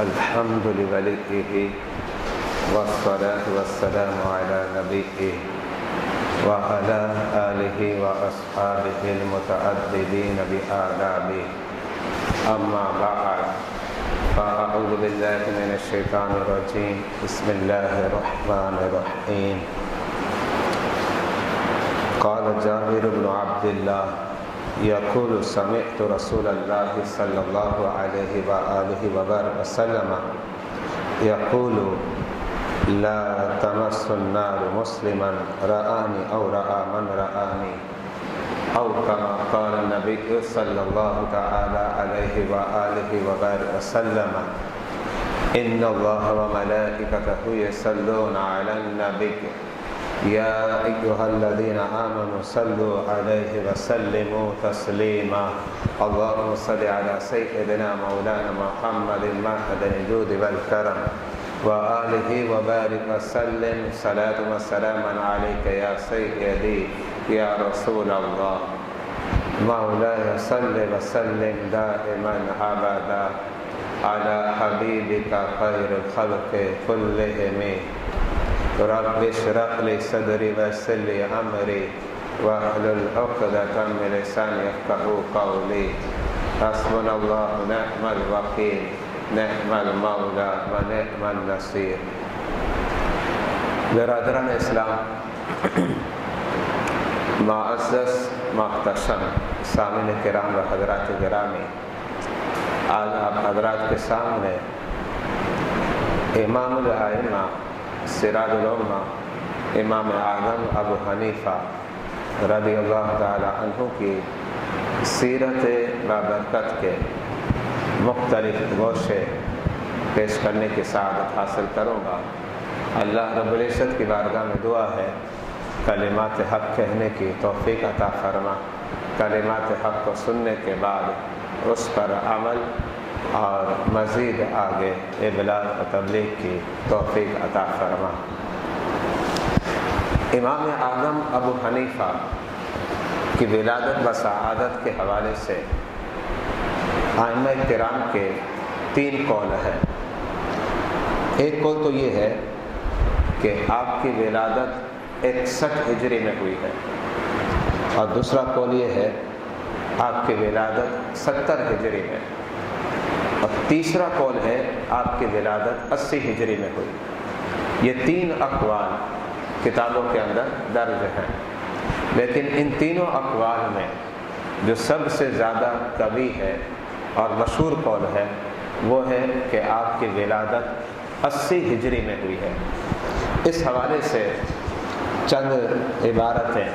الحمد لوليه والصلاة والسلام على نبيه وعلى آله وأصحابه المتعددين بآدابه أما بعد فأعوذ بالله من الشيطان الرجيم بسم الله الرحمن الرحيم قال جابر بن عبد الله يقول سمعت رسول الله صلى الله عليه وآله وسلم يقول لا تمس النار مسلما رآني أو رأى من رآني أو كما قال النبي صلى الله تعالى عليه وآله وسلم إن الله وملائكته يصلون على النبي يا أيها الذين آمنوا صلوا عليه وسلموا تسليما اللهم صل على سيدنا مولانا محمد المعدن الجود والكرم وآله وبارك وسلم صلاة وسلاما عليك يا سيدي يا رسول الله مولاي صل وسلم دائما أبدا على حبيبك خير الخلق كلهم رب اشرح لي صدري ويسر لي امري واحلل عقدة من لساني يفقهوا قولي حسبنا الله نعم الوكيل نعم المولى ونعم النصير. برادران اسلام، معزز محتشم سامعین کرام و حضرات گرامی، آج آپ حضرات کے سامنے امام الائمہ سراج الامہ امام اعظم ابو حنیفہ رضی اللہ تعالی عنہ کی سیرت بابرکت کے مختلف گوشے پیش کرنے کی سعادت حاصل کروں گا۔ اللہ رب العزت کی بارگاہ میں دعا ہے کلمات حق کہنے کی توفیق عطا فرما، کلمات حق کو سننے کے بعد اس پر عمل اور مزید آگے ابلاغ و تبلیغ کی توفیق عطا فرما۔ امام اعظم ابو حنیفہ کی ولادت و سعادت کے حوالے سے ائمہ کرام کے 3 قول ہیں۔ ایک قول تو یہ ہے کہ آپ کی ولادت 61 ہجری میں ہوئی ہے، اور دوسرا قول یہ ہے آپ کی ولادت 70 ہجری میں، اور تیسرا قول ہے آپ کی ولادت 80 ہجری میں ہوئی۔ یہ 3 اقوال کتابوں کے اندر درج ہیں، لیکن ان تینوں اقوال میں جو سب سے زیادہ قوی ہے اور مشہور قول ہے وہ ہے کہ آپ کی ولادت 80 ہجری میں ہوئی ہے۔ اس حوالے سے چند عبارتیں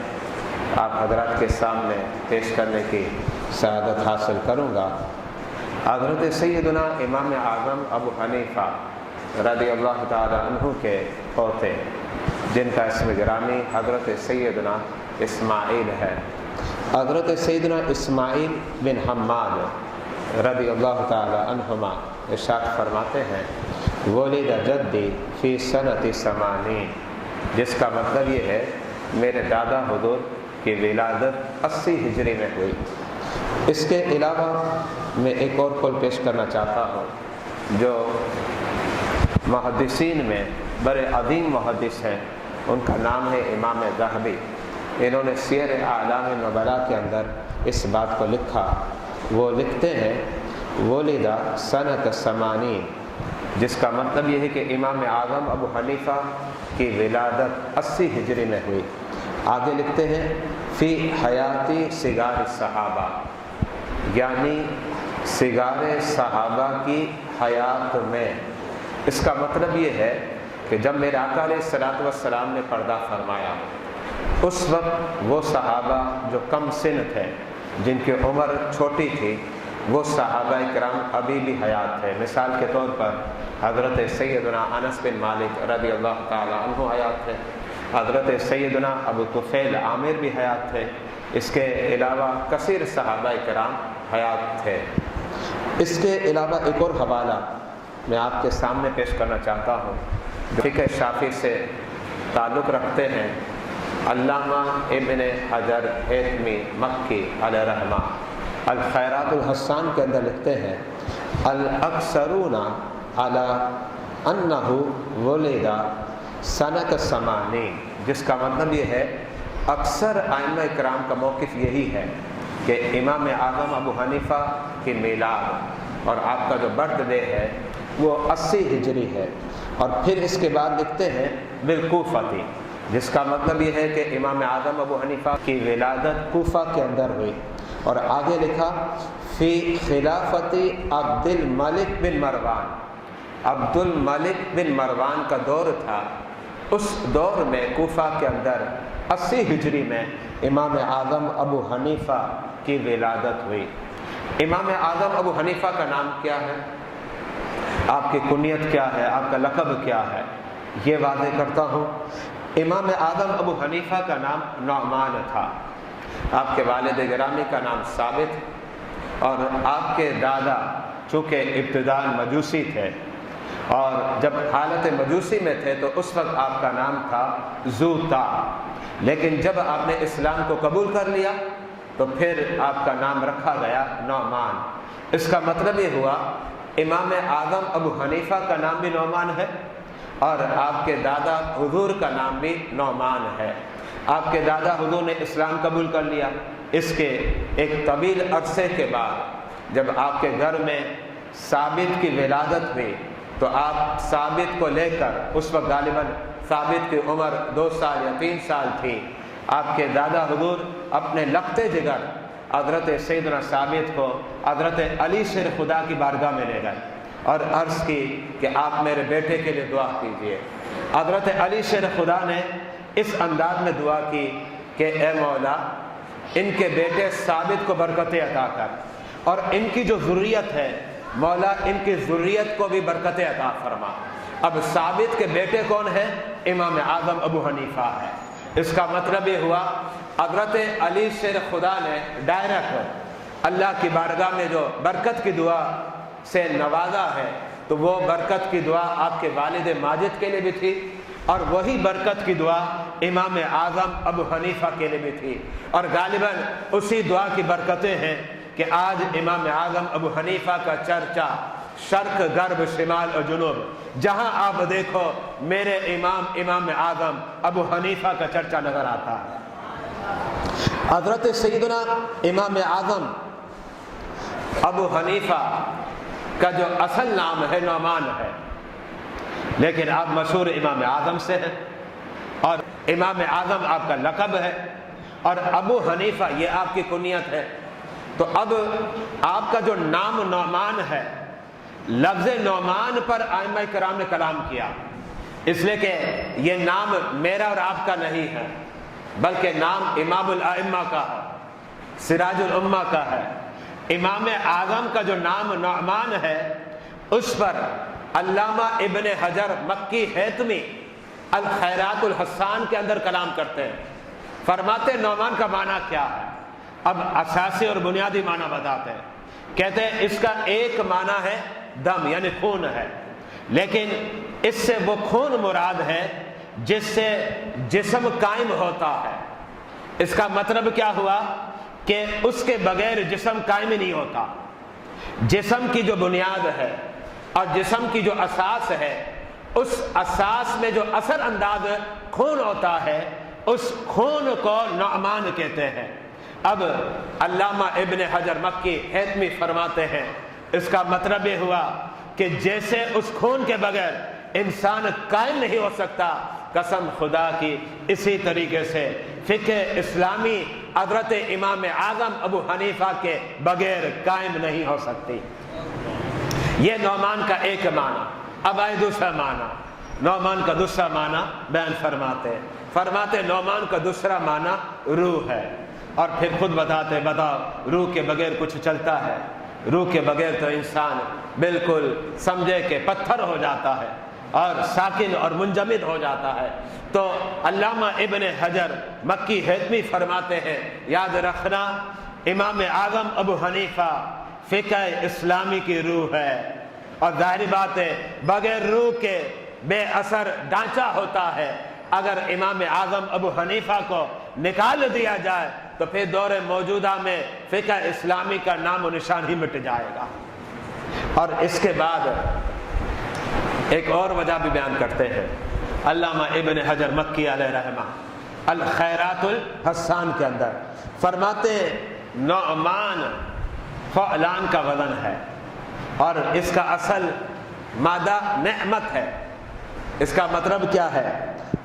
آپ حضرات کے سامنے پیش کرنے کی سعادت حاصل کروں گا۔ حضرت سیدنا امام اعظم ابو حنیفہ رضی اللہ تعالی عنہ کے پوتے، جن کا اسم گرامی حضرت سیدنا اسماعیل ہے، حضرت سیدنا اسماعیل بن حماد رضی اللہ تعالی عنہما ارشاد فرماتے ہیں ولد جدی فی سنۃ 80، جس کا مطلب یہ ہے میرے دادا حضور کی ولادت 80 ہجری میں ہوئی۔ اس کے علاوہ میں ایک اور قول پیش کرنا چاہتا ہوں جو محدثین میں بڑے عظیم محدث ہیں، ان کا نام ہے امام ذہبی۔ انہوں نے سیر اعلام النبلاء کے اندر اس بات کو لکھا۔ وہ لکھتے ہیں ولد سنۃ 80، جس کا مطلب یہ ہے کہ امام اعظم ابو حنیفہ کی ولادت 80 ہجری میں ہوئی۔ آگے لکھتے ہیں فی حیاتی صغار الصحابہ، یعنی صغار صحابہ کی حیات میں۔ اس کا مطلب یہ ہے کہ جب میرے آقا علیہ الصلوۃ والسلام نے پردہ فرمایا، اس وقت وہ صحابہ جو کم سن تھے، جن کی عمر چھوٹی تھی، وہ صحابہ کرام ابھی بھی حیات تھے۔ مثال کے طور پر حضرت سیدنا انس بن مالک رضی اللہ تعالی عنہ حیات تھے، حضرت سیدنا ابو طفیل عامر بھی حیات تھے، اس کے علاوہ کثیر صحابہ کرام حیات تھے۔ اس کے علاوہ ایک اور حوالہ میں آپ کے سامنے پیش کرنا چاہتا ہوں جو فقہ شافعی سے تعلق رکھتے ہیں۔ علامہ ابن حجر حیثمی مکی علیہ رحمہ الخیرات الحسان کے اندر لکھتے ہیں الاکثرون علی انہ ولد سنۃ ثمانین، جس کا مطلب یہ ہے اکثر ائمہ کرام کا موقف یہی ہے کہ امام اعظم ابو حنیفہ کی میلاد اور آپ کا جو برتھ ڈے ہے وہ 80 ہجری ہے، اور پھر اس کے بعد لکھتے ہیں بالکوفتی، جس کا مطلب یہ ہے کہ امام اعظم ابو حنیفہ کی ولادت کوفہ کے اندر ہوئی، اور آگے لکھا فی خلافت عبد الملک بن مروان، عبد الملک بن مروان کا دور تھا، اس دور میں کوفہ کے اندر 80 ہجری میں امام اعظم ابو حنیفہ کی ولادت ہوئی۔ امام اعظم ابو حنیفہ کا نام کیا ہے، آپ کی کنیت کیا ہے، آپ کا لقب کیا ہے، یہ واضح کرتا ہوں۔ امام اعظم ابو حنیفہ کا نام نعمان تھا، آپ کے والد گرامی کا نام ثابت، اور آپ کے دادا چونکہ ابتداء مجوسی تھے، اور جب حالت مجوسی میں تھے تو اس وقت آپ کا نام تھا زوتا، لیکن جب آپ نے اسلام کو قبول کر لیا تو پھر آپ کا نام رکھا گیا نعمان۔ اس کا مطلب یہ ہوا امام اعظم ابو حنیفہ کا نام بھی نعمان ہے، اور آپ کے دادا حضور کا نام بھی نعمان ہے۔ آپ کے دادا حضور نے اسلام قبول کر لیا، اس کے ایک طویل عرصے کے بعد جب آپ کے گھر میں ثابت کی ولادت ہوئی تو آپ ثابت کو لے کر، اس وقت غالباً ثابت کی عمر 2 سال یا 3 سال تھی، آپ کے دادا حضور اپنے لخت جگر حضرت سیدنا ثابت کو حضرت علی شیر خدا کی بارگاہ میں لے گئے اور عرض کی کہ آپ میرے بیٹے کے لیے دعا کیجیے۔ حضرت علی شیر خدا نے اس انداز میں دعا کی کہ اے مولا، ان کے بیٹے ثابت کو برکتیں عطا کر، اور ان کی جو ذریت ہے مولا، ان کی ذریت کو بھی برکتیں عطا فرما۔ اب ثابت کے بیٹے کون ہیں؟ امام اعظم ابو حنیفہ ہے۔ اس کا مطلب یہ ہوا حضرت علی شیر خدا نے ڈائریکٹ اللہ کی بارگاہ میں جو برکت کی دعا سے نوازا ہے، تو وہ برکت کی دعا آپ کے والد ماجد کے لیے بھی تھی، اور وہی برکت کی دعا امام اعظم ابو حنیفہ کے لیے بھی تھی، اور غالباً اسی دعا کی برکتیں ہیں کہ آج امام اعظم ابو حنیفہ کا چرچا شرق، غرب، شمال اور جنوب، جہاں آپ دیکھو میرے امام اعظم ابو حنیفہ کا چرچا نظر آتا ہے۔ حضرت سیدنا امام اعظم ابو حنیفہ کا جو اصل نام ہے نعمان ہے، لیکن آپ مشہور امام اعظم سے ہیں، اور امام اعظم آپ کا لقب ہے، اور ابو حنیفہ یہ آپ کی کنیت ہے۔ تو اب آپ کا جو نام نعمان ہے، لفظ نعمان پر ائمہ کرام نے کلام کیا، اس لیے کہ یہ نام میرا اور آپ کا نہیں ہے، بلکہ نام امام الائمہ کا ہے، سراج الامہ کا ہے۔ امام اعظم کا جو نام نعمان ہے، اس پر علامہ ابن حجر مکی حیتمی الخیرات الحسان کے اندر کلام کرتے ہیں، فرماتے نعمان کا معنی کیا ہے؟ اب اساسی اور بنیادی معنی بتاتے ہیں، کہتے ہیں اس کا ایک معنی ہے دم، یعنی خون ہے، لیکن اس سے وہ خون مراد ہے جس سے جسم قائم ہوتا ہے۔ اس کا مطلب کیا ہوا کہ اس کے بغیر جسم قائم نہیں ہوتا۔ جسم کی جو بنیاد ہے اور جسم کی جو اساس ہے، اس اساس میں جو اثر انداز خون ہوتا ہے، اس خون کو نعمان کہتے ہیں۔ اب علامہ ابن حجر مکی حیتمی فرماتے ہیں اس کا مطلب یہ ہوا کہ جیسے اس خون کے بغیر انسان قائم نہیں ہو سکتا، قسم خدا کی اسی طریقے سے فقہ اسلامی حضرت امام اعظم ابو حنیفہ کے بغیر قائم نہیں ہو سکتی۔ یہ نعمان کا ایک معنی۔ اب آئے دوسرا معنی، نعمان کا دوسرا معنی بیان فرماتے نعمان کا دوسرا معنی روح ہے، اور پھر خود بتاتے بتاؤ روح کے بغیر کچھ چلتا ہے؟ روح کے بغیر تو انسان بالکل سمجھے کہ پتھر ہو جاتا ہے اور ساکن اور منجمد ہو جاتا ہے۔ تو علامہ ابن حجر مکی حیتمی فرماتے ہیں یاد رکھنا امام اعظم ابو حنیفہ فقہ اسلامی کی روح ہے، اور ظاہری بات ہے بغیر روح کے بے اثر ڈھانچہ ہوتا ہے۔ اگر امام اعظم ابو حنیفہ کو نکال دیا جائے تو پھر دور موجودہ میں فقہ اسلامی کا نام و نشان ہی مٹ جائے گا۔ اور اس کے بعد ایک اور وجہ بھی بیان کرتے ہیں علامہ ابن حجر مکی علیہ رحمہ الخیرات الحسان کے اندر، فرماتے ہیں نعمان فعلان کا وزن ہے اور اس کا اصل مادہ نعمت ہے۔ اس کا مطلب کیا ہے؟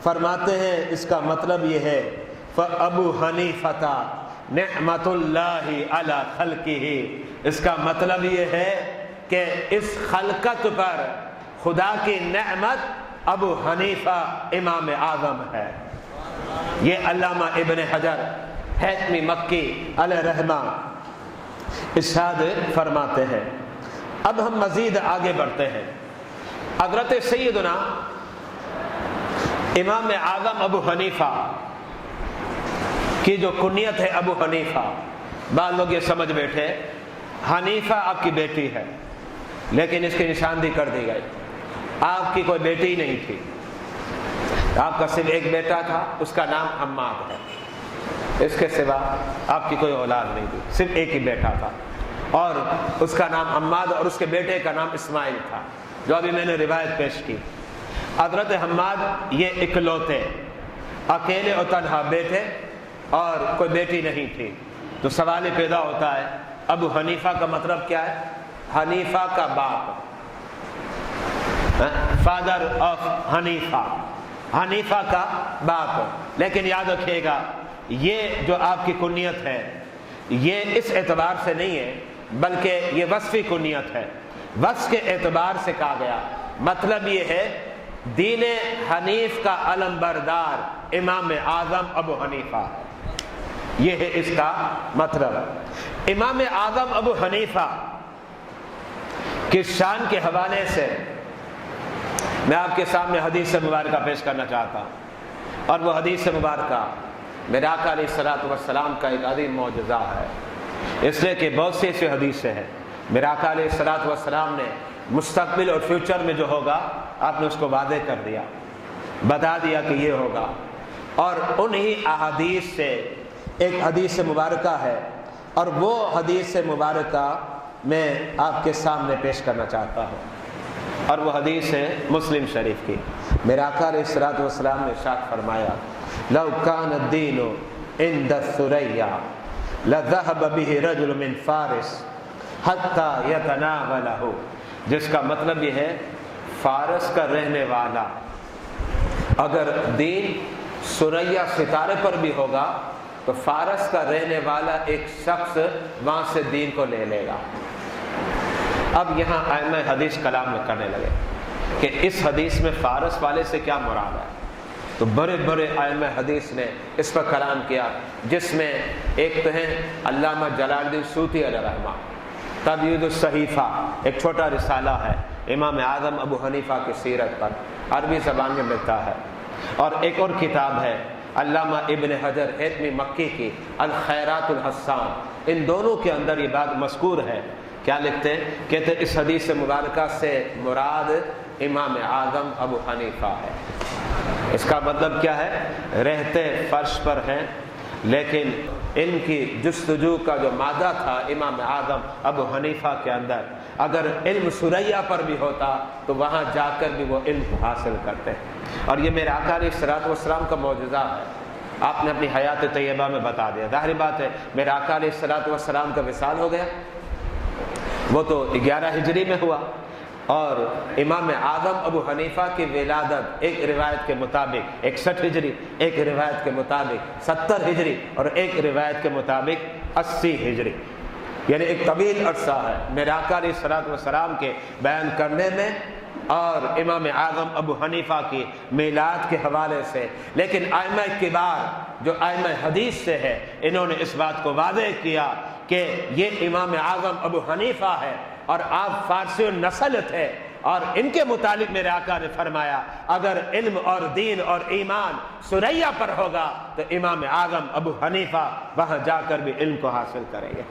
فرماتے ہیں اس کا مطلب یہ ہے فَأَبُو حَنِیفَةَ نعمت اللہ علی خلقہ، اس کا مطلب یہ ہے کہ اس خلقت پر خدا کی نعمت ابو حنیفہ امام اعظم ہے۔ یہ علامہ ابن حجر حیثمی مکی علیہ رحمہ ارشاد فرماتے ہیں۔ اب ہم مزید آگے بڑھتے ہیں۔ حضرت سیدنا امام اعظم ابو حنیفہ کی جو کنیت ہے ابو حنیفہ، بعض لوگ یہ سمجھ بیٹھے حنیفہ آپ کی بیٹی ہے، لیکن اس کی نشاندہی کر دی گئی، آپ کی کوئی بیٹی ہی نہیں تھی، آپ کا صرف ایک بیٹا تھا، اس کا نام حماد ہے، اس کے سوا آپ کی کوئی اولاد نہیں تھی، صرف ایک ہی بیٹا تھا اور اس کا نام حماد اور اس کے بیٹے کا نام اسماعیل تھا، جو ابھی میں نے روایت پیش کی۔ حضرت حماد یہ اکلوتے اکیلے اور تنہا بیٹے اور کوئی بیٹی نہیں تھی، تو سوال پیدا ہوتا ہے ابو حنیفہ کا مطلب کیا ہے؟ حنیفہ کا باپ، فادر آف حنیفہ، حنیفہ کا باپ۔ لیکن یاد رکھیے گا یہ جو آپ کی کنیت ہے یہ اس اعتبار سے نہیں ہے بلکہ یہ وصفی کنیت ہے، وصف کے اعتبار سے کہا گیا، مطلب یہ ہے دین حنیف کا علم بردار امام اعظم ابو حنیفہ، یہ ہے اس کا مطلب۔ امام اعظم ابو حنیفہ کی شان کے حوالے سے میں آپ کے سامنے حدیث مبارکہ پیش کرنا چاہتا ہوں، اور وہ حدیث مبارکہ میرے آقا علیہ الصلوۃ والسلام کا ایک عظیم معجزہ ہے، اس لیے کہ بہت سی ایسی حدیثیں ہیں میرے آقا علیہ الصلوۃ والسلام نے مستقبل اور فیوچر میں جو ہوگا آپ نے اس کو واضح کر دیا، بتا دیا کہ یہ ہوگا، اور انہی احادیث سے ایک حدیث مبارکہ ہے، اور وہ حدیث مبارکہ میں آپ کے سامنے پیش کرنا چاہتا ہوں، اور وہ حدیث ہے مسلم شریف کی۔ میرے آقا علیہ الصلوۃ والسلام نے ارشاد فرمایا لو کان الدین عند الثریا لذهب به رجل من فارس حتى يتناوله، جس کا مطلب یہ ہے فارس کا رہنے والا اگر دین ثریا ستارے پر بھی ہوگا تو فارس کا رہنے والا ایک شخص وہاں سے دین کو لے لے گا۔ اب یہاں ائمہ حدیث کلام میں کرنے لگے کہ اس حدیث میں فارس والے سے کیا مراد ہے، تو بڑے بڑے ائمہ حدیث نے اس پر کلام کیا، جس میں ایک تو ہیں علامہ جلال الدین سیوطی علیہ رحمہ، تبیید الصحیفہ ایک چھوٹا رسالہ ہے امام اعظم ابو حنیفہ کی سیرت پر، عربی زبان میں ملتا ہے، اور ایک اور کتاب ہے علامہ ابن حجر حیثمی مکی کی الخیرات الحسان، ان دونوں کے اندر یہ بات مذکور ہے۔ کیا لکھتے ہیں؟ کہتے ہیں اس حدیث مبارکہ سے مراد امام اعظم ابو حنیفہ ہے۔ اس کا مطلب کیا ہے؟ رہتے فرش پر ہیں، لیکن ان کی جستجو کا جو مادہ تھا امام اعظم ابو حنیفہ کے اندر، اگر علم ثریا پر بھی ہوتا تو وہاں جا کر بھی وہ علم حاصل کرتے، اور یہ میرے آقا علیہ الصلوۃ والسلام کا معجزہ ہے، آپ نے اپنی حیات طیبہ میں بتا دیا۔ ظاہر بات ہے میرے آقا علیہ الصلوۃ والسلام کا وصال ہو گیا، وہ تو 11 ہجری میں ہوا، اور امام اعظم ابو حنیفہ کی ولادت ایک روایت کے مطابق 61 ہجری، ایک روایت کے مطابق 70 ہجری، اور ایک روایت کے مطابق 80 ہجری، یعنی ایک طویل عرصہ ہے میرے آقا علیہ الصلوۃ والسلام کے بیان کرنے میں اور امام اعظم ابو حنیفہ کی میلاد کے حوالے سے۔ لیکن ائمہ کبار جو ائمہ حدیث سے ہے انہوں نے اس بات کو واضح کیا کہ یہ امام اعظم ابو حنیفہ ہے، اور آپ فارسی النسل تھے، اور ان کے متعلق میرے آقا نے فرمایا اگر علم اور دین اور ایمان ثریا پر ہوگا تو امام اعظم ابو حنیفہ وہاں جا کر بھی علم کو حاصل کریں گے۔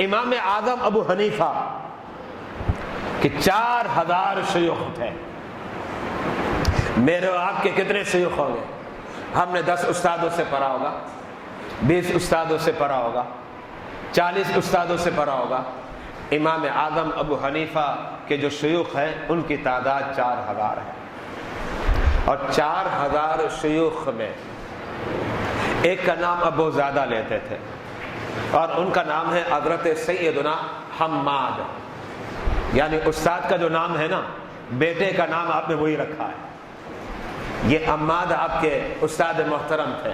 امام اعظم ابو حنیفہ کہ 4000 شیوخ تھے، میرے آپ کے کتنے شیوخ ہوں گے؟ ہم نے 10 استادوں سے پڑھا ہوگا، 20 استادوں سے پڑھا ہوگا، 40 استادوں سے پڑھا ہوگا، امام اعظم ابو حنیفہ کے جو شیوخ ہیں ان کی تعداد 4000 ہے، اور 4000 شیوخ میں ایک کا نام ابو زیادہ لیتے تھے، اور ان کا نام ہے حضرت سیدنا حماد، یعنی استاد کا جو نام ہے نا، بیٹے کا نام آپ نے وہی رکھا ہے۔ یہ حماد آپ کے استاد محترم تھے،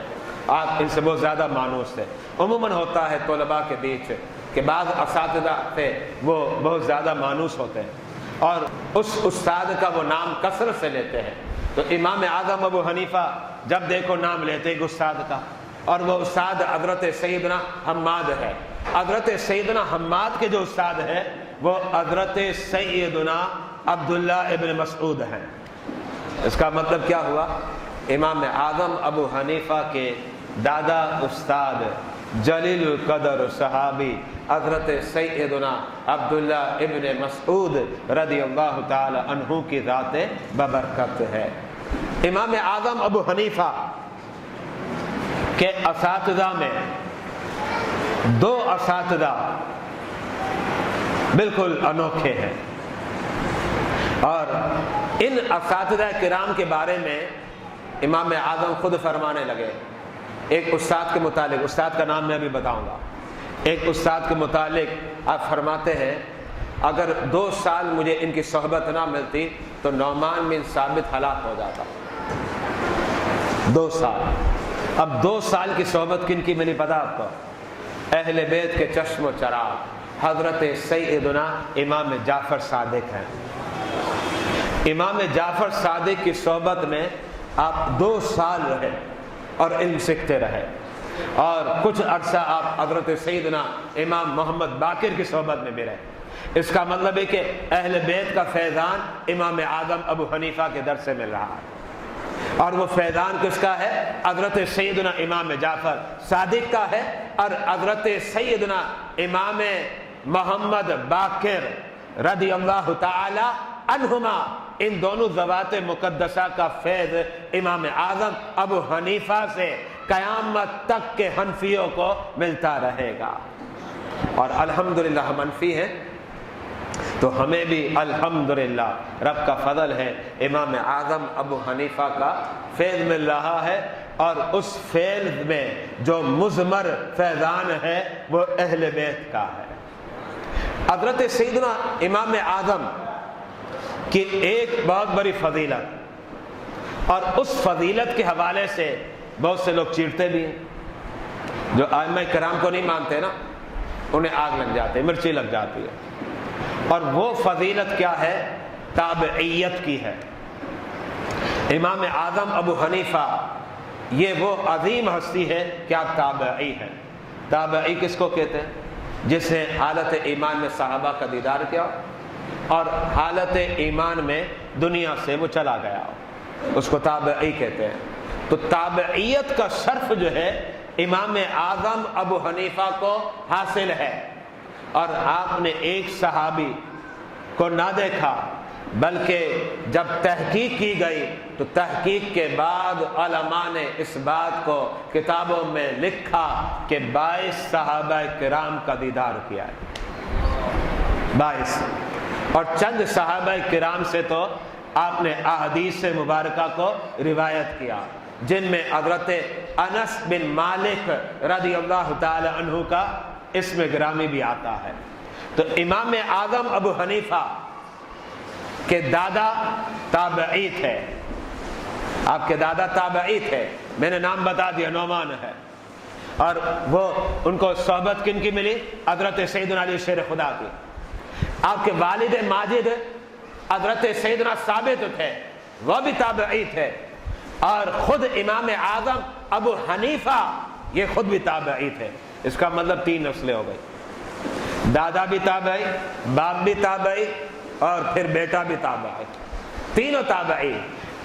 آپ ان سے بہت زیادہ مانوس تھے۔ عموماً ہوتا ہے طلباء کے بیچ کہ بعض اساتذہ تھے وہ بہت زیادہ مانوس ہوتے ہیں، اور اس استاد کا وہ نام کثرت سے لیتے ہیں۔ تو امام اعظم ابو حنیفہ جب دیکھو نام لیتے ایک استاد کا، اور وہ استاد حضرت سیدنا حماد ہے۔ حضرت سیدنا حماد کے جو استاد ہے وہ حضرت سیدنا عبداللہ ابن مسعود ہیں۔ اس کا مطلب کیا ہوا؟ امام اعظم ابو حنیفہ کے دادا استاد جلیل القدر صحابی حضرت سیدنا عبداللہ ابن مسعود رضی اللہ تعالی عنہ کی ذات ببرکت ہے۔ امام اعظم ابو حنیفہ کے اساتذہ میں 2 اساتذہ بالکل انوکھے ہیں، اور ان اساتذہ کرام کے بارے میں امام اعظم خود فرمانے لگے۔ ایک استاد کے متعلق، استاد کا نام میں ابھی بتاؤں گا، ایک استاد کے متعلق آپ فرماتے ہیں اگر 2 سال مجھے ان کی صحبت نہ ملتی تو نعمان بن ثابت ہلاک ہو جاتا۔ 2 سال، اب 2 سال کی صحبت کن کی ملی پتہ آپ کو؟ اہل بیت کے چشم و چراغ حضرت سیدنا امام جعفر صادق ہیں۔ امام جعفر صادق کی صحبت میں آپ 2 سال رہے اور علم سیکھتے رہے، اور کچھ عرصہ آپ حضرت سیدنا امام محمد باقر کی صحبت میں بھی رہے۔ اس کا مطلب ہے کہ اہل بیت کا فیضان امام اعظم ابو حنیفہ کے در سے مل رہا ہے، اور وہ فیضان کس کا ہے؟ حضرت سیدنا امام جعفر صادق کا ہے، اور حضرت سیدنا امام محمد باقر رضی اللہ تعالی عنہما، ان دونوں ذوات مقدسہ کا فیض امام اعظم ابو حنیفہ سے قیامت تک کے حنفیوں کو ملتا رہے گا۔ اور الحمدللہ ہم حنفی ہیں تو ہمیں بھی الحمدللہ رب کا فضل ہے، امام اعظم ابو حنیفہ کا فیض مل رہا ہے، اور اس فیض میں جو مضمر فیضان ہے وہ اہل بیت کا ہے۔ حضرت سیدنا امام اعظم کی ایک بہت بڑی فضیلت، اور اس فضیلت کے حوالے سے بہت سے لوگ چیڑتے بھی ہیں، جو ائمہ کرام کو نہیں مانتے نا، انہیں آگ لگ جاتی ہے، مرچی لگ جاتی ہے۔ اور وہ فضیلت کیا ہے؟ تابعیت کی ہے۔ امام اعظم ابو حنیفہ یہ وہ عظیم ہستی ہے کہ آپ تابعی ہیں۔ تابعی کس کو کہتے ہیں؟ جس نے حالت ایمان میں صحابہ کا دیدار کیا اور حالت ایمان میں دنیا سے وہ چلا گیا، اس کو تابعی کہتے ہیں۔ تو تابعیت کا شرف جو ہے امام اعظم ابو حنیفہ کو حاصل ہے، اور آپ نے ایک صحابی کو نہ دیکھا، بلکہ جب تحقیق کی گئی تو تحقیق کے بعد علماء نے اس بات کو کتابوں میں لکھا کہ 22 صحابہ کرام کا دیدار کیا ہے، 22، اور چند صحابہ کرام سے تو آپ نے احادیث مبارکہ کو روایت کیا، جن میں حضرت انس بن مالک رضی اللہ تعالی عنہ کا اسم گرامی بھی آتا ہے۔ تو امام اعظم ابو حنیفہ کے دادا تابعی تھے، آپ کے دادا تابعی تھے، میں نے نام بتا دیا، نعمان ہے، اور وہ ان کو صحبت کن کی ملی؟ حضرت سیدنا علی شیر خدا کی۔ آپ کے والد ماجد حضرت سیدنا ثابت تھے، وہ بھی تابعی تھے، اور خود امام اعظم ابو حنیفہ یہ خود بھی تابعی تھے۔ اس کا مطلب 3 نسلیں ہو گئی، دادا بھی تابعی، باپ بھی تابعی، اور پھر بیٹا بھی تابعی، تینوں تابعی۔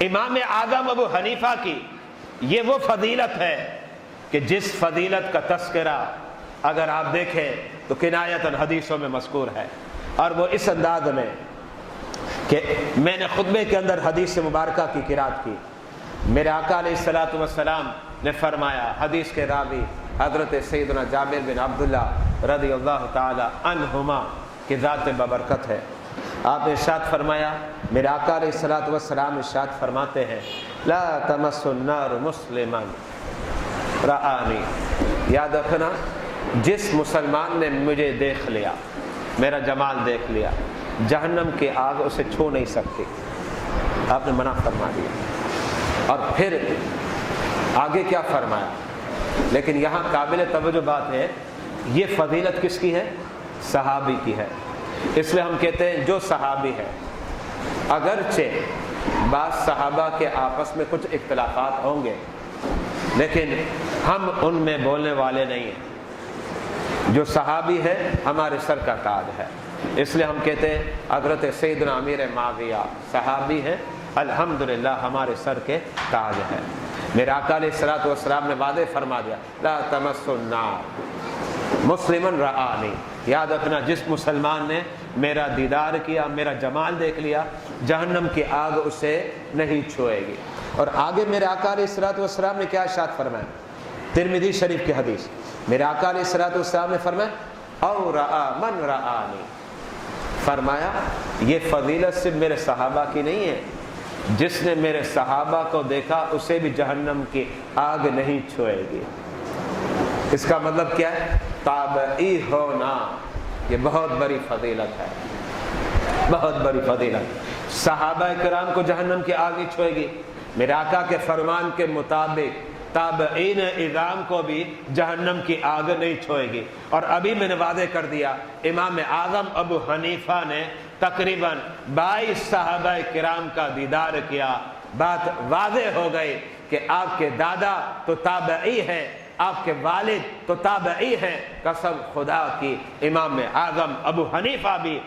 امام اعظم ابو حنیفہ کی یہ وہ فضیلت ہے کہ جس فضیلت کا تذکرہ اگر آپ دیکھیں تو کنایتاً حدیثوں میں مذکور ہے، اور وہ اس انداز میں کہ میں نے خطبے کے اندر حدیث مبارکہ کی قرات کی، میرے آقا علیہ الصلوۃ والسلام نے فرمایا، حدیث کے راوی حضرت سیدنا جابر بن عبداللہ رضی اللہ تعالی عنہما کی ذات ببرکت ہے۔ آپ نے ارشاد فرمایا، میرے آقا علیہ الصلوۃ والسلام ارشاد فرماتے ہیں، لا تمس النار مسلما رآنی، یاد رکھنا جس مسلمان نے مجھے دیکھ لیا، میرا جمال دیکھ لیا، جہنم کی آگ اسے چھو نہیں سکتی۔ آپ نے منع فرما دیا۔ اور پھر آگے کیا فرمایا؟ لیکن یہاں قابل توجہ بات ہے، یہ فضیلت کس کی ہے؟ صحابی کی ہے۔ اس لیے ہم کہتے ہیں جو صحابی ہے، اگرچہ بعض صحابہ کے آپس میں کچھ اختلافات ہوں گے، لیکن ہم ان میں بولنے والے نہیں ہیں۔ جو صحابی ہے ہمارے سر کا تاج ہے۔ اس لیے ہم کہتے ہیں حضرت سیدنا امیر معاویہ صحابی ہیں، الحمدللہ ہمارے سر کے تاج ہے۔ میرے آقا علیہ الصلوۃ والسلام نے وعدے فرما دیا، لا تمس النار مسلمن رآنی، یاد رکھنا جس مسلمان نے میرا دیدار کیا، میرا جمال دیکھ لیا، جہنم کی آگ اسے نہیں چھوئے گی۔ اور آگے میرے آقا علیہ الصلوۃ والسلام نے کیا ارشاد فرمایا؟ ترمذی شریف کی حدیث، میرے آقا علیہ الصلوۃ والسلام نے فرمایا، او رآ من رآنی، فرمایا یہ فضیلت صرف میرے صحابہ کی نہیں ہے، جس نے میرے صحابہ کو دیکھا اسے بھی جہنم کی آگ نہیں چھوئے گی۔ اس کا مطلب کیا ہے؟ تابعی ہونا یہ بہت بڑی فضیلت ہے، بہت بڑی فضیلت۔ صحابہ کرام کو جہنم کی آگ نہیں چھوئے گی، میرے آقا کے فرمان کے مطابق تابعین اعظام کو بھی جہنم کی آگ نہیں چھوئے گی۔ اور ابھی میں نے واضح کر دیا، امام اعظم ابو حنیفہ نے تقریباً 22 صحابہ کرام کا دیدار کیا۔ بات واضح ہو گئی کہ آپ کے دادا تو تابعی ہیں، آپ کے والد تو تابعی ہیں، قسم خدا کی امام اعظم ابو حنیفہ بھی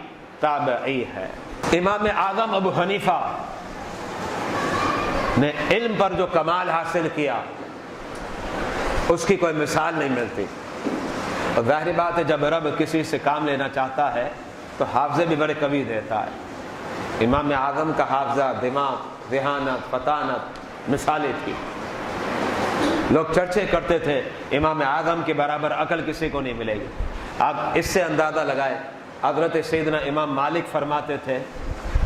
تابعی ہے۔ امام اعظم ابو حنیفہ نے علم پر جو کمال حاصل کیا اس کی کوئی مثال نہیں ملتی۔ اور ظاہری بات ہے جب رب کسی سے کام لینا چاہتا ہے تو حافظے بھی بڑے قوی دیتا ہے۔ امام اعظم کا حافظہ، دماغ، ذہانت، فطانت مثالی تھی۔ لوگ چرچے کرتے تھے امام اعظم کے برابر عقل کسی کو نہیں ملے گی۔ آپ اس سے اندازہ لگائے، حضرت سیدنا امام مالک فرماتے تھے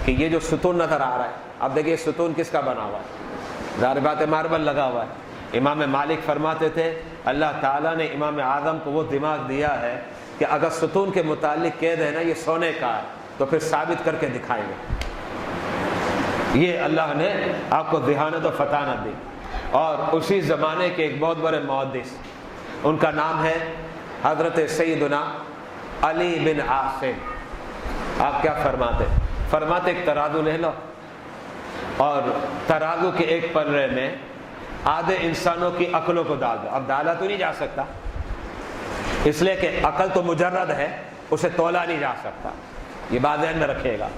کہ یہ جو ستون نظر آ رہا ہے، اب دیکھیے ستون کس کا بنا ہوا ہے؟ ظاہر بات ہے ماربل لگا ہوا ہے۔ امام مالک فرماتے تھے اللہ تعالیٰ نے امام اعظم کو وہ دماغ دیا ہے کہ اگر ستون کے متعلق کہہ دیں نا یہ سونے کا ہے تو پھر ثابت کر کے دکھائیں گے۔ یہ اللہ نے آپ کو ذہانت و فطانت دی۔ اور اسی زمانے کے ایک بہت بڑے محدث، ان کا نام ہے حضرت سیدنا علی بن عاصم۔ آپ کیا فرماتے ایک ترازو لے لو اور ترازو کے ایک پلڑے میں آدھے انسانوں کی عقلوں کو ڈال دو۔ اب ڈالا تو نہیں جا سکتا، اس لیے کہ عقل تو مجرد ہے، اسے تولا نہیں جا سکتا۔ یہ بات ذہن میں رکھیے گا،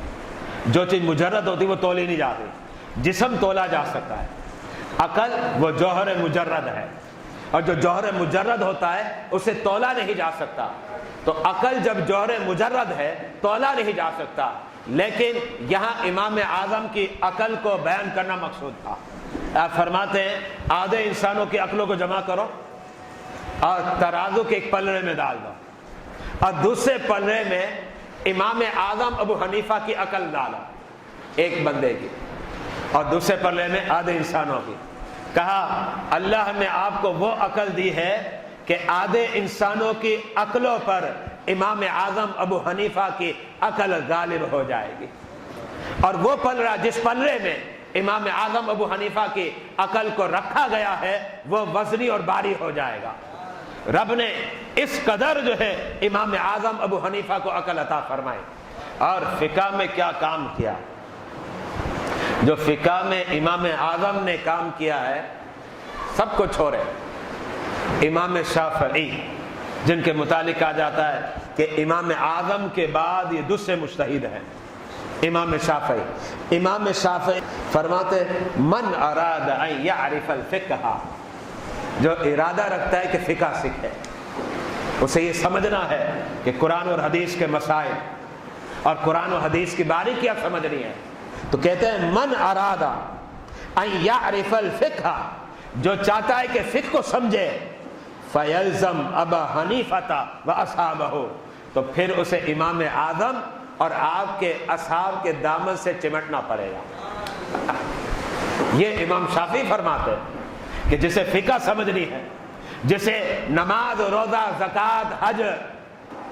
جو چیز مجرد ہوتی وہ تولی نہیں جاتی۔ جسم تولا جا سکتا ہے، عقل وہ جوہر مجرد ہے، اور جو جوہر مجرد ہوتا ہے اسے تولا نہیں جا سکتا۔ تو عقل جب جوہر مجرد ہے تولا نہیں جا سکتا، لیکن یہاں امام اعظم کی عقل کو بیان کرنا مقصود تھا۔ آپ فرماتے ہیں آدھے انسانوں کی عقلوں کو جمع کرو اور ترازو کے ایک پلڑے میں ڈال دو، اور دوسرے پلڑے میں امام اعظم ابو حنیفہ کی عقل ڈالو، ایک بندے کی، اور دوسرے پلڑے میں آدھے انسانوں کی۔ کہا اللہ نے آپ کو وہ عقل دی ہے کہ آدھے انسانوں کی عقلوں پر امام اعظم ابو حنیفہ کی عقل غالب ہو جائے گی، اور وہ پلڑا جس پلڑے میں امام اعظم ابو حنیفہ کی عقل کو رکھا گیا ہے وہ وزنی اور بھاری ہو جائے گا۔ رب نے اس قدر جو ہے امام اعظم ابو حنیفہ کو عقل عطا فرمائی۔ اور فقہ میں کیا کام کیا، جو فقہ میں امام اعظم نے کام کیا ہے، سب کو چھوڑے امام شافعی، جن کے متعلق کہا جاتا ہے کہ امام اعظم کے بعد یہ دوسرے مجتہد ہیں، امام شافعی فرماتے من اراد ان یعرف الفقہ، جو ارادہ رکھتا ہے کہ فقہ سیکھے، اسے یہ سمجھنا ہے کہ قرآن اور حدیث کے مسائل اور قرآن و حدیث کی باریکیاں سمجھنی ہے، تو کہتے ہیں من اراد ان یعرف الفقہ، جو چاہتا ہے کہ فقہ کو سمجھے، فیلزم ابا حنیفہ و اصحابہ، تو تو پھر اسے امام اعظم اور آپ کے اصحاب کے دامن سے چمٹنا پڑے گا۔ یہ امام شافعی فرماتے ہیں کہ جسے فقہ سمجھنی ہے، جسے نماز، روزہ، زکوٰۃ، حج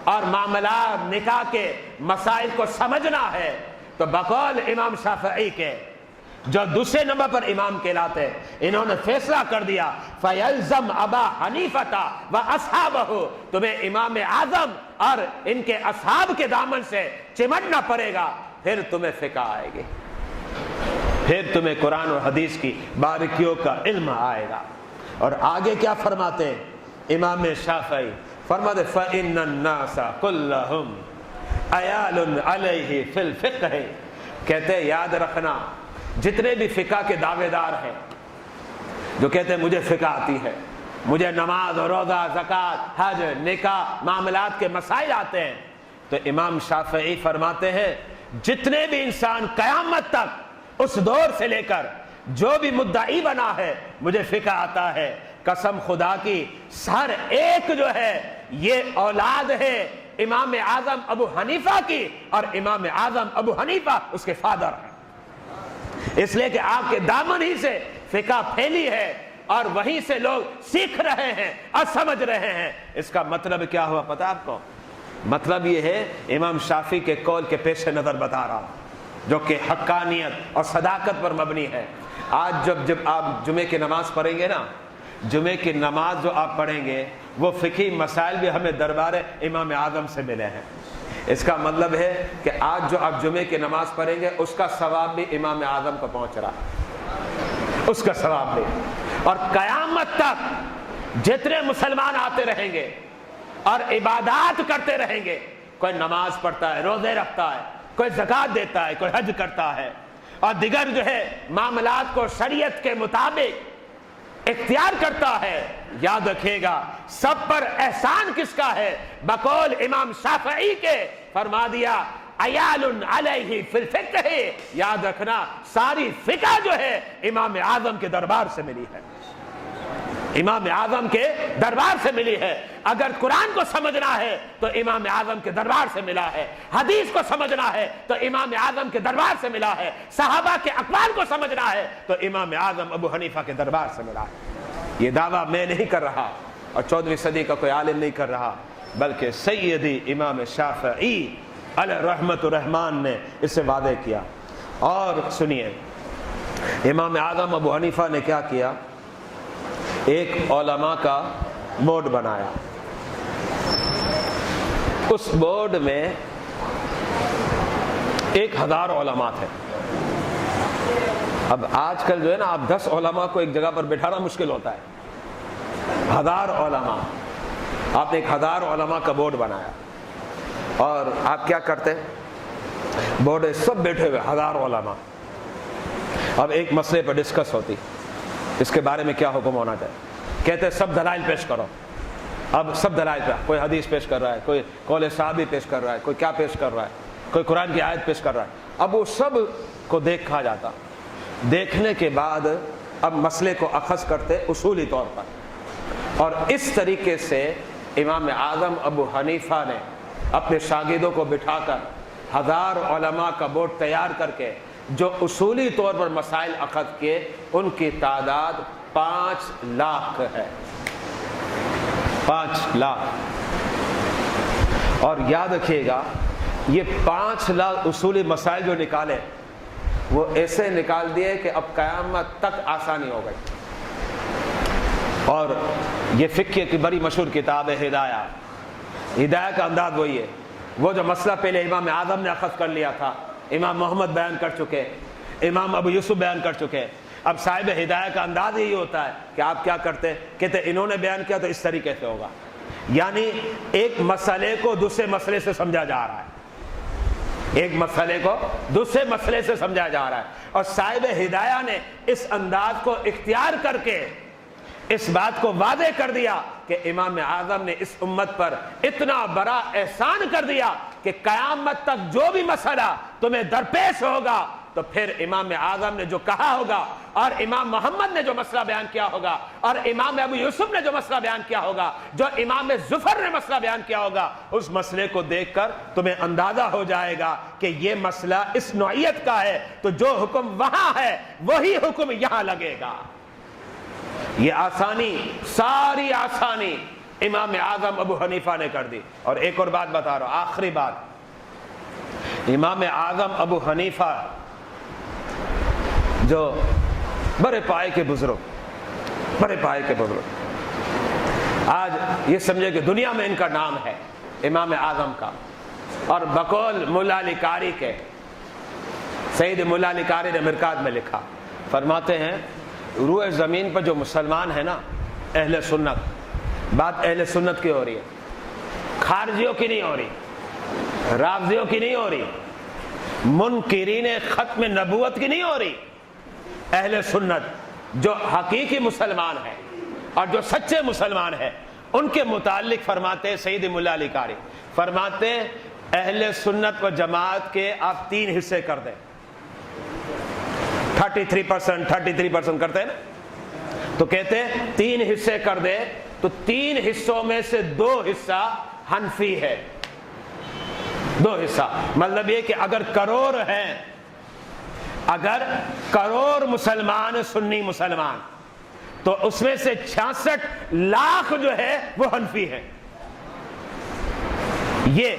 اور معاملات، نکاح کے مسائل کو سمجھنا ہے، تو بقول امام شافعی کے جو دوسرے نمبر پر امام کہلاتے، انہوں نے فیصلہ کر دیا فَيَلْزَمْ أَبَا حَنِيفَةَ وَأَصْحَابَهُ، تمہیں امام اعظم اور ان کے اصحاب کے دامن سے چمٹنا پڑے گا، پھر تمہیں فقہ آئے گی، پھر تمہیں قرآن اور حدیث کی باریکیوں کا علم آئے گا۔ اور آگے کیا فرماتے ہیں امام شافعی؟ فرماتے فَإِنَّ النَّاسَ كُلَّهُمْ عَيَالٌ عَلَيْهِ فِي الْفِقْهِ، کہتے یاد رکھنا جتنے بھی فقہ کے دعوے دار ہیں، جو کہتے ہیں مجھے فقہ آتی ہے، مجھے نماز، روزہ، زکوٰۃ، حج، نکاح، معاملات کے مسائل آتے ہیں، تو امام شافعی فرماتے ہیں جتنے بھی انسان قیامت تک اس دور سے لے کر جو بھی مدعی بنا ہے مجھے فقہ آتا ہے، قسم خدا کی ہر ایک جو ہے یہ اولاد ہے امام اعظم ابو حنیفہ کی، اور امام اعظم ابو حنیفہ اس کے فادر ہیں، اس لیے کہ آپ کے دامن ہی سے فقہ پھیلی ہے اور وہیں سے لوگ سیکھ رہے ہیں اور سمجھ رہے ہیں۔ اس کا مطلب کیا ہوا پتہ آپ کو؟ مطلب یہ ہے امام شافعی کے قول کے پیش نظر بتا رہا ہوں، جو کہ حقانیت اور صداقت پر مبنی ہے۔ آج جب آپ جمعے کی نماز پڑھیں گے نا، جمعے کی نماز جو آپ پڑھیں گے وہ فقہی مسائل بھی ہمیں دربار امام اعظم سے ملے ہیں۔ اس کا مطلب ہے کہ آج جو آپ جمعے کی نماز پڑھیں گے اس کا ثواب بھی امام اعظم کو پہنچ رہا ہے، اس کا ثواب بھی، اور قیامت تک جتنے مسلمان آتے رہیں گے اور عبادات کرتے رہیں گے، کوئی نماز پڑھتا ہے، روزے رکھتا ہے، کوئی زکوٰۃ دیتا ہے، کوئی حج کرتا ہے اور دیگر جو ہے معاملات کو شریعت کے مطابق اختیار کرتا ہے، یاد رکھے گا سب پر احسان کس کا ہے؟ بقول امام شافعی کے فرما دیا عیال علیہ فی الفقہ، یاد رکھنا ساری فقہ جو ہے امام اعظم کے دربار سے ملی ہے، امام اعظم کے دربار سے ملی ہے۔ اگر قرآن کو سمجھنا ہے تو امام اعظم کے دربار سے ملا ہے، حدیث کو سمجھنا ہے تو امام اعظم کے دربار سے ملا ہے، صحابہ کے اقوال کو سمجھنا ہے تو امام اعظم ابو حنیفہ کے دربار سے ملا ہے۔ یہ دعویٰ میں نہیں کر رہا اور 14ویں صدی کا کوئی عالم نہیں کر رہا، بلکہ سیدی امام شافعی علیہ رحمت الرحمن نے اس سے وعدے کیا۔ اور سنیے امام اعظم ابو حنیفہ نے کیا کیا، ایک علماء کا بورڈ بنایا، اس بورڈ میں 1000 علماء تھے۔ اب آج کل جو ہے نا آپ 10 علماء کو ایک جگہ پر بٹھانا مشکل ہوتا ہے، 1000 علماء، آپ نے 1000 علماء کا بورڈ بنایا، اور آپ کیا کرتے، بورڈ سب بیٹھے ہوئے 1000 علماء، اب ایک مسئلے پر ڈسکس ہوتی، اس کے بارے میں کیا حکم ہونا چاہیے، کہتے سب دلائل پیش کرو، اب سب دلائل پہ، کوئی حدیث پیش کر رہا ہے، کوئی قول صحابی پیش کر رہا ہے، کوئی کیا پیش کر رہا ہے، کوئی قرآن کی آیت پیش کر رہا ہے، اب وہ سب کو دیکھا جاتا، دیکھنے کے بعد اب مسئلے کو اخذ کرتے اصولی طور پر، اور اس طریقے سے امام اعظم ابو حنیفہ نے اپنے شاگردوں کو بٹھا کر 1000 علماء کا بورڈ تیار کر کے جو اصولی طور پر مسائل اخذ کیے ان کی تعداد 5 لاکھ ہے، 5 لاکھ۔ اور یاد رکھیے گا یہ 5 لاکھ اصولی مسائل جو نکالے وہ ایسے نکال دیے کہ اب قیامت تک آسانی ہو گئی۔ اور یہ فقہ کی بڑی مشہور کتاب ہے ہدایہ، ہدایہ کا انداز وہی ہے، وہ جو مسئلہ پہلے امام اعظم نے اخذ کر لیا تھا، امام محمد بیان کر چکے، امام ابو یوسف بیان کر چکے، اب صاحب ہدایہ کا انداز یہی ہوتا ہے کہ آپ کیا کرتے، کہتے انہوں نے بیان کیا تو اس طریقے سے ہوگا، یعنی ایک مسئلے کو دوسرے مسئلے سے سمجھا جا رہا ہے، ایک مسئلے کو دوسرے مسئلے سے سمجھا جا رہا ہے، اور صاحب ہدایہ نے اس انداز کو اختیار کر کے اس بات کو واضح کر دیا کہ امام اعظم نے اس امت پر اتنا بڑا احسان کر دیا کہ قیامت تک جو بھی مسئلہ تمہیں درپیش ہوگا تو پھر امام اعظم نے جو کہا ہوگا اور امام محمد نے جو مسئلہ بیان کیا ہوگا اور امام ابو یوسف نے جو مسئلہ بیان کیا ہوگا، جو امام ظفر نے مسئلہ بیان کیا ہوگا، اس مسئلے کو دیکھ کر تمہیں اندازہ ہو جائے گا کہ یہ مسئلہ اس نوعیت کا ہے، تو جو حکم وہاں ہے وہی حکم یہاں لگے گا۔ یہ آسانی، ساری آسانی امام اعظم ابو حنیفہ نے کر دی۔ اور ایک اور بات بتا رہا ہوں، آخری بات، امام اعظم ابو حنیفہ جو بڑے پائے کے بزرگ، بڑے پائے کے بزرگ، آج یہ سمجھے کہ دنیا میں ان کا نام ہے امام اعظم کا، اور بقول مولا علی قاری کے، سید مولا علی قاری نے مرکات میں لکھا، فرماتے ہیں روئے زمین پر جو مسلمان ہے نا، اہل سنت، بات اہل سنت کی ہو رہی ہے، خارجیوں کی نہیں ہو رہی، رافضیوں کی نہیں ہو رہی، منکرین ختم نبوت کی نہیں ہو رہی، اہل سنت جو حقیقی مسلمان ہیں اور جو سچے مسلمان ہیں، ان کے متعلق فرماتے ہیں سید مولا علی قاری، فرماتے ہیں اہل سنت و جماعت کے آپ 3 حصے کر دیں، 33% کرتے ہیں نا، تو کہتے ہیں 3 حصے کر دے، تو 3 حصوں میں سے 2 حصہ حنفی ہے، 2 حصہ، مطلب یہ کہ اگر کروڑ ہیں، اگر کروڑ مسلمان سنی مسلمان، تو اس میں سے 66 لاکھ جو ہے وہ حنفی ہیں، یہ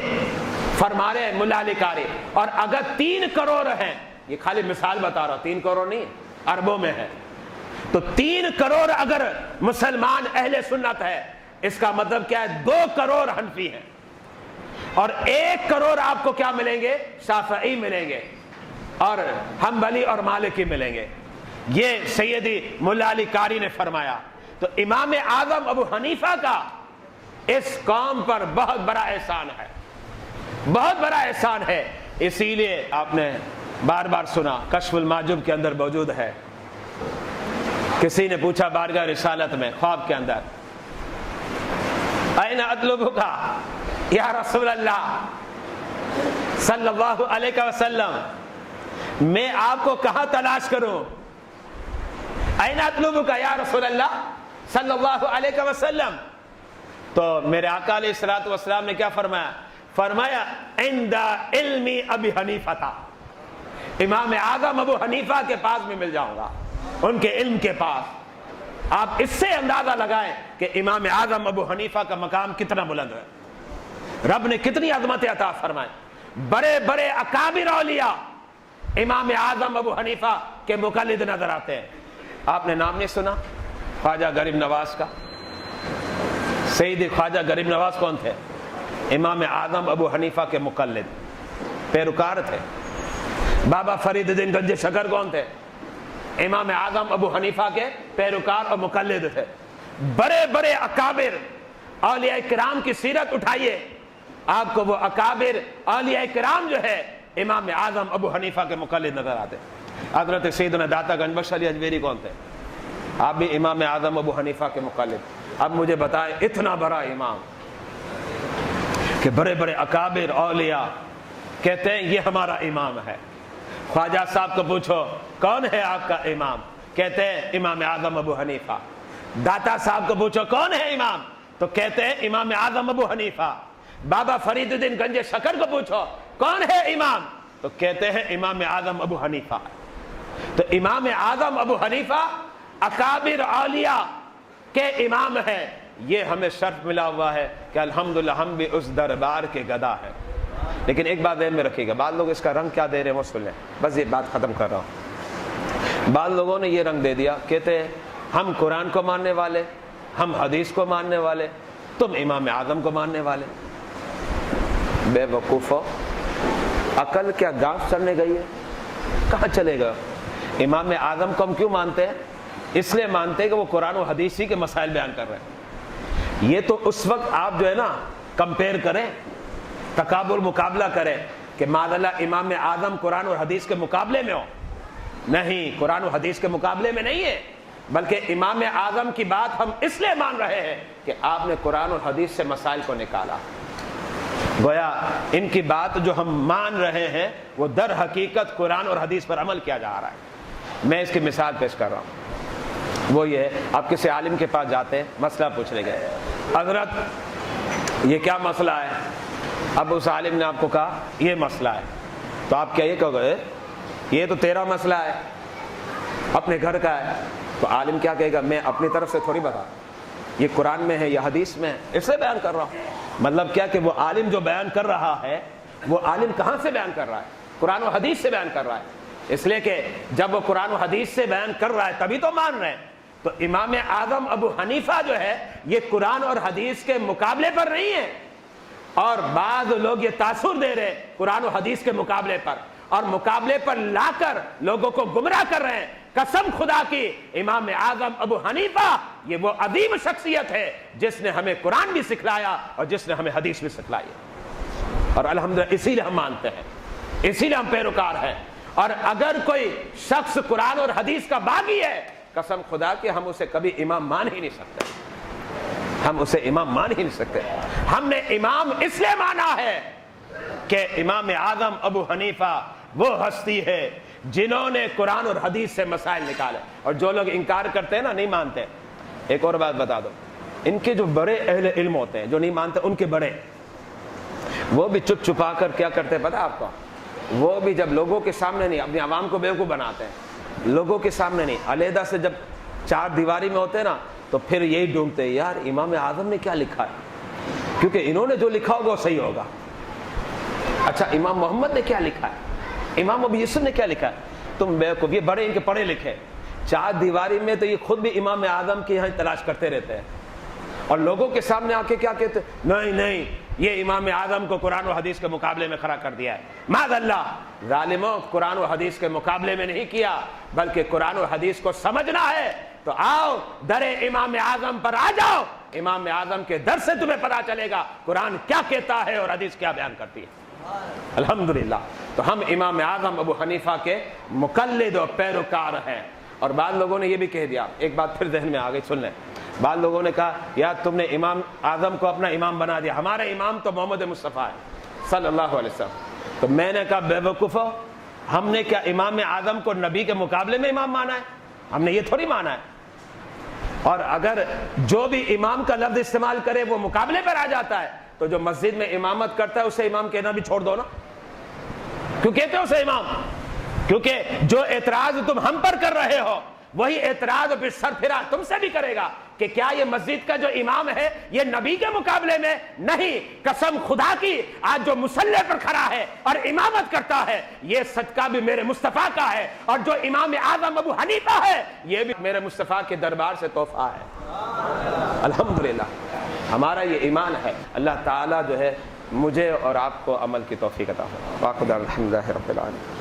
فرما رہے ہیں مولا علی قاری۔ اور اگر 3 کروڑ ہیں، یہ خالی مثال بتا رہا ہوں، 3 کروڑ نہیں، اربوں میں ہے، تو 3 کروڑ اگر مسلمان اہل سنت ہے، اس کا مطلب کیا ہے، 2 کروڑ حنفی ہیں، اور 1 کروڑ آپ کو کیا ملیں گے، شافعی ملیں گے، اور حنبلی اور مالکی ملیں گے۔ یہ سیدی مولا علی قاری نے فرمایا۔ تو امام اعظم ابو حنیفہ کا اس قوم پر بہت بڑا احسان ہے، بہت بڑا احسان ہے۔ اسی لیے آپ نے بار بار سنا، کشف المحجوب کے اندر موجود ہے، کسی نے پوچھا بارگاہ رسالت میں خواب کے اندر، این اطلبک یا رسول اللہ صلی اللہ علیہ وسلم، میں آپ کو کہاں تلاش کروں، این اطلبک یا رسول اللہ صلی اللہ علیہ وسلم، تو میرے آقا علیہ الصلوۃ والسلام نے کیا فرمایا، فرمایا عند علم ابی حنیفہ تھا، امام اعظم ابو حنیفہ کے پاس میں مل جاؤں گا، ان کے علم کے پاس۔ آپ اس سے اندازہ لگائیں کہ امام اعظم ابو حنیفہ کا مقام کتنا بلند ہے، رب نے کتنی عظمت عطا فرمائے۔ بڑے بڑے اکابر اولیاء امام اعظم ابو حنیفہ کے مقلد نظر آتے ہیں۔ آپ نے نام نہیں سنا خواجہ غریب نواز کا؟ سید خواجہ غریب نواز کون تھے؟ امام اعظم ابو حنیفہ کے مقلد پیروکار تھے۔ بابا فرید الدین گنج شکر کون تھے؟ امام اعظم ابو حنیفہ کے پیروکار اور مقلد تھے۔ بڑے بڑے اکابر اولیاء کرام کی سیرت اٹھائیے، آپ کو وہ اکابر اولیاء کرام جو ہے امام اعظم ابو حنیفہ کے مقلد نظر آتے۔ حضرت سیدنا داتا گنج بخش علی اجمیری کون تھے؟ آپ بھی امام اعظم ابو حنیفہ کے مقلد۔ اب مجھے بتائیں، اتنا بڑا امام کہ بڑے بڑے اکابر اولیاء کہتے ہیں یہ ہمارا امام ہے۔ خواجہ صاحب کو پوچھو کون ہے آپ کا امام، کہتے ہیں امام اعظم ابو حنیفہ۔ داتا صاحب کو پوچھو کون ہے امام، تو کہتے ہیں امام اعظم ابو حنیفہ۔ بابا فرید الدین گنج شکر کو پوچھو کون ہے امام، تو کہتے ہیں امام اعظم ابو حنیفہ۔ تو امام اعظم ابو حنیفہ اکابر اولیاء کے امام ہیں۔ یہ ہمیں شرف ملا ہوا ہے کہ الحمدللہ ہم بھی اس دربار کے گدا ہیں۔ لیکن ایک بات ذہن میں رکھیے گا، بعض لوگ اس کا رنگ کیا دے رہے ہیں وہ سن لیں، بس یہ بات ختم کر رہا ہوں۔ بعض لوگوں نے یہ رنگ دے دیا، کہتے ہیں ہم قرآن کو ماننے والے، ہم حدیث کو ماننے والے، تم امام اعظم کو ماننے والے۔ بے وقوفو، عقل کیا گاف چلنے گئی ہے؟ کہاں چلے گا؟ امام اعظم کو ہم کیوں مانتے ہیں؟ اس لیے مانتے ہیں کہ وہ قرآن و حدیث ہی کے مسائل بیان کر رہے ہیں۔ یہ تو اس وقت آپ جو ہے نا کمپیئر کریں، تقابل مقابلہ کریں کہ معاذ اللہ امام اعظم قرآن اور حدیث کے مقابلے میں ہو، نہیں، قرآن و حدیث کے مقابلے میں نہیں ہے، بلکہ امام اعظم کی بات ہم اس لیے مان رہے ہیں کہ آپ نے قرآن اور حدیث سے مسائل کو نکالا، گویا ان کی بات جو ہم مان رہے ہیں وہ در حقیقت قرآن اور حدیث پر عمل کیا جا رہا ہے۔ میں اس کی مثال پیش کر رہا ہوں، وہ یہ ہے، آپ کسی عالم کے پاس جاتے ہیں، مسئلہ پوچھنے گئے، حضرت یہ کیا مسئلہ ہے؟ اب اس عالم نے آپ کو کہا یہ مسئلہ ہے، تو آپ کیا یہ کہو گے یہ تو تیرا مسئلہ ہے، اپنے گھر کا ہے؟ تو عالم کیا کہے گا، میں اپنی طرف سے تھوڑی بتا، یہ قرآن میں ہے یا حدیث میں ہے، اس سے بیان کر رہا ہوں۔ مطلب کیا کہ وہ عالم جو بیان کر رہا ہے، وہ عالم کہاں سے بیان کر رہا ہے؟ قرآن و حدیث سے بیان کر رہا ہے۔ اس لیے کہ جب وہ قرآن و حدیث سے بیان کر رہا ہے تبھی تو مان رہے ہیں۔ تو امام اعظم ابو حنیفہ جو ہے یہ قرآن اور حدیث کے مقابلے پر نہیں ہے، اور بعض لوگ یہ تاثر دے رہے قرآن و حدیث کے مقابلے پر، اور مقابلے پر لا کر لوگوں کو گمراہ کر رہے ہیں۔ قسم خدا کی، امام اعظم ابو حنیفہ یہ وہ عظیم شخصیت ہے جس نے ہمیں قرآن بھی سکھلایا اور جس نے ہمیں حدیث بھی سکھلائی، اور الحمدللہ اسی لیے ہم مانتے ہیں، اسی لیے ہم پیروکار ہیں۔ اور اگر کوئی شخص قرآن اور حدیث کا باغی ہے، قسم خدا کہ ہم اسے کبھی امام مان ہی نہیں سکتے، ہم اسے امام مان ہی نہیں سکتے۔ ہم نے امام اس لیے مانا ہے کہ امام اعظم ابو حنیفہ وہ ہستی ہے جنہوں نے قرآن اور حدیث سے مسائل نکالے، اور جو لوگ انکار کرتے ہیں نا، نہیں مانتے۔ ایک اور بات بتا دو، ان کے جو بڑے اہل علم ہوتے ہیں جو نہیں مانتے، ان کے بڑے وہ بھی چپ چھپا کر کیا کرتے ہیں پتہ آپ کو؟ وہ بھی جب لوگوں کے سامنے نہیں، اپنی عوام کو بیوقوف بناتے ہیں، لوگوں کے سامنے نہیں، علیحدہ سے جب چار دیواری میں ہوتے ہیں نا، تو پھر یہی ڈھونڈتے ہیں یار امام اعظم نے کیا لکھا ہے، کیونکہ انہوں نے جو لکھا ہوگا وہ صحیح ہوگا۔ اچھا امام محمد نے کیا لکھا ہے، امام ابو یوسف نے کیا لکھا ہے؟ تم بیوقوف، یہ بڑے ان کے پڑھے لکھے، چار دیواری میں تو یہ خود بھی امام اعظم کے یہاں تلاش کرتے رہتے ہیں، اور لوگوں کے سامنے آ کے کیا کہتے ہیں، نہیں نہیں یہ امام اعظم کو قرآن و حدیث کے مقابلے میں کھڑا کر دیا ہے۔ معاذ اللہ، ظالموں، قرآن و حدیث کے مقابلے میں نہیں کیا، بلکہ قرآن و حدیث کو سمجھنا ہے تو آؤ در امام اعظم پر آ جاؤ، امام اعظم کے در سے تمہیں پتا چلے گا قرآن کیا کہتا ہے اور حدیث کیا بیان کرتی ہے۔ الحمدللہ، تو ہم امام اعظم ابو حنیفہ کے مقلد و پیروکار ہیں۔ اور بعض لوگوں نے یہ بھی کہہ دیا، ایک بات پھر ذہن میں آ گئی، سن لیں، بعض لوگوں نے کہا یار تم نے امام اعظم کو اپنا امام بنا دیا، ہمارا امام تو محمد مصطفیٰ ہے صلی اللہ علیہ وسلم۔ تو میں نے کہا بے وقوفو، ہم نے کیا امام اعظم کو نبی کے مقابلے میں امام مانا ہے؟ ہم نے یہ تھوڑی مانا ہے۔ اور اگر جو بھی امام کا لفظ استعمال کرے وہ مقابلے پر آ جاتا ہے، تو جو مسجد میں امامت کرتا ہے اسے امام کہنا بھی چھوڑ دو نا۔ کیوں کہتے ہو اسے امام؟ کیونکہ جو اعتراض تم ہم پر کر رہے ہو وہی اعتراض پھر سر پھرا تم سے بھی کرے گا کہ کیا یہ مسجد کا جو امام ہے یہ نبی کے مقابلے میں نہیں۔ قسم خدا کی، آج جو مصلی پر کھڑا ہے اور امامت کرتا ہے یہ صدقہ بھی میرے مصطفیٰ کا ہے، اور جو امام اعظم ابو حنیفہ ہے یہ بھی میرے مصطفیٰ کے دربار سے تحفہ ہے۔ الحمدللہ ہمارا یہ ایمان ہے۔ اللہ تعالیٰ جو ہے مجھے اور آپ کو عمل کی توفیق عطا ہو۔ واقعہ الحمدللہ رب العالمین۔